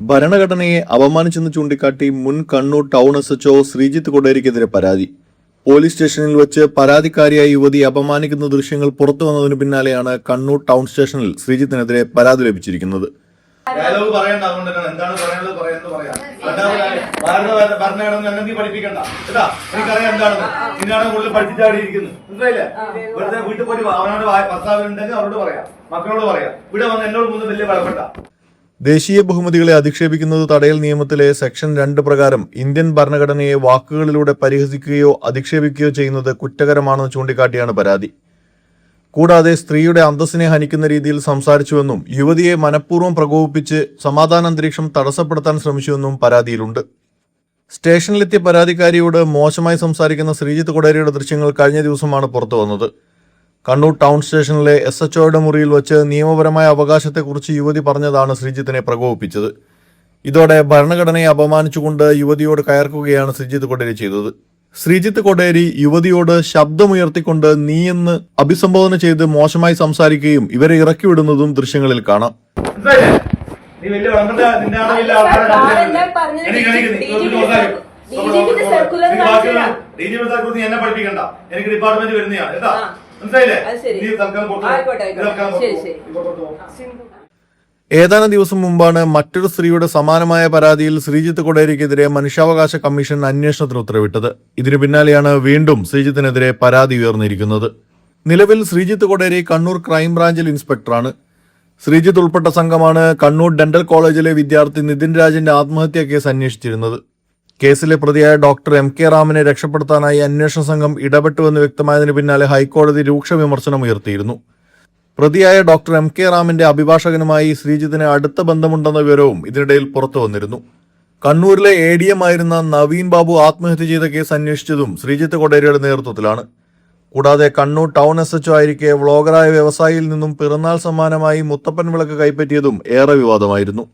ഭരണഘടനയെ അപമാനിച്ചെന്ന് ചൂണ്ടിക്കാട്ടി മുൻ കണ്ണൂർ ടൗൺ SHO ശ്രീജിത്ത് കൊടേരിക്കെതിരെ പരാതി. പോലീസ് സ്റ്റേഷനിൽ വെച്ച് പരാതിക്കാരിയായ യുവതി അപമാനിക്കുന്ന ദൃശ്യങ്ങൾ പുറത്തു വന്നതിനു പിന്നാലെയാണ് കണ്ണൂർ ടൗൺ സ്റ്റേഷനിൽ ശ്രീജിത്തിനെതിരെ പരാതി ലഭിച്ചിരിക്കുന്നത്. ദേശീയ ബഹുമതികളെ അധിക്ഷേപിക്കുന്നത് തടയൽ നിയമത്തിലെ സെക്ഷൻ 2 പ്രകാരം ഇന്ത്യൻ ഭരണഘടനയെ വാക്കുകളിലൂടെ പരിഹസിക്കുകയോ അധിക്ഷേപിക്കുകയോ ചെയ്യുന്നത് കുറ്റകരമാണെന്ന് ചൂണ്ടിക്കാട്ടിയാണ് പരാതി. കൂടാതെ സ്ത്രീയുടെ അന്തസ്സിനെ ഹനിക്കുന്ന രീതിയിൽ സംസാരിച്ചുവെന്നും യുവതിയെ മനഃപൂർവ്വം പ്രകോപിപ്പിച്ച് സമാധാന അന്തരീക്ഷം തടസ്സപ്പെടുത്താൻ ശ്രമിച്ചുവെന്നും പരാതിയിലുണ്ട്. സ്റ്റേഷനിലെത്തിയ പരാതിക്കാരിയോട് മോശമായി സംസാരിക്കുന്ന ശ്രീജിത്ത് കൊടേരിയുടെ ദൃശ്യങ്ങൾ കഴിഞ്ഞ ദിവസമാണ് പുറത്തു വന്നത്. കണ്ണൂർ ടൗൺ സ്റ്റേഷനിലെ SHOയുടെ മുറിയിൽ വച്ച് നിയമപരമായ അവകാശത്തെക്കുറിച്ച് യുവതി പറഞ്ഞതാണ് ശ്രീജിത്തിനെ പ്രകോപിപ്പിച്ചത്. ഇതോടെ ഭരണഘടനയെ അപമാനിച്ചുകൊണ്ട് യുവതിയോട് കയർക്കുകയാണ് ശ്രീജിത്ത് കൊടേരി ചെയ്തത്. ശ്രീജിത്ത് കൊടേരി യുവതിയോട് ശബ്ദമുയർത്തിക്കൊണ്ട് നീയെന്ന് അഭിസംബോധന ചെയ്ത് മോശമായി സംസാരിക്കുകയും ഇവരെ ഇറക്കിവിടുന്നതും ദൃശ്യങ്ങളിൽ കാണാം. ഏതാനും ദിവസം മുമ്പാണ് മറ്റൊരു സ്ത്രീയുടെ സമാനമായ പരാതിയിൽ ശ്രീജിത്ത് കൊടേരിക്കെതിരെ മനുഷ്യാവകാശ കമ്മീഷൻ അന്വേഷണത്തിന് ഉത്തരവിട്ടത്. ഇതിനു പിന്നാലെയാണ് വീണ്ടും ശ്രീജിത്തിനെതിരെ പരാതി ഉയർന്നിരിക്കുന്നത്. നിലവിൽ ശ്രീജിത്ത് കൊടേരി കണ്ണൂർ ക്രൈംബ്രാഞ്ചിൽ ഇൻസ്പെക്ടറാണ്. ശ്രീജിത്ത് ഉൾപ്പെട്ട സംഘമാണ് കണ്ണൂർ ഡെന്റൽ കോളേജിലെ വിദ്യാർത്ഥി നിതിൻ രാജിന്റെ ആത്മഹത്യാ കേസ് അന്വേഷിച്ചിരുന്നത്. കേസിലെ പ്രതിയായ ഡോക്ടർ MK റാമിനെ രക്ഷപ്പെടുത്താനായി അന്വേഷണ സംഘം ഇടപെട്ടുവെന്ന് വ്യക്തമായതിനു പിന്നാലെ ഹൈക്കോടതി രൂക്ഷ വിമർശനം ഉയർത്തിയിരുന്നു. പ്രതിയായ ഡോക്ടർ MK റാമിന്റെ അഭിഭാഷകനുമായി ശ്രീജിത്തിന് അടുത്ത ബന്ധമുണ്ടെന്ന വിവരവും ഇതിനിടയിൽ പുറത്തു വന്നിരുന്നു. കണ്ണൂരിലെ ADM ആയിരുന്ന നവീൻ ബാബു ആത്മഹത്യ ചെയ്ത കേസ് അന്വേഷിച്ചതും ശ്രീജിത്ത് കൊടേരിയുടെ നേതൃത്വത്തിലാണ്. കൂടാതെ കണ്ണൂർ ടൗൺ SHO ആയിരിക്കെ വ്ളോഗറായ വ്യവസായിയിൽ നിന്നും പിറന്നാൾ സമ്മാനമായി മുത്തപ്പൻ വിളക്ക് കൈപ്പറ്റിയതും ഏറെ വിവാദമായിരുന്നു.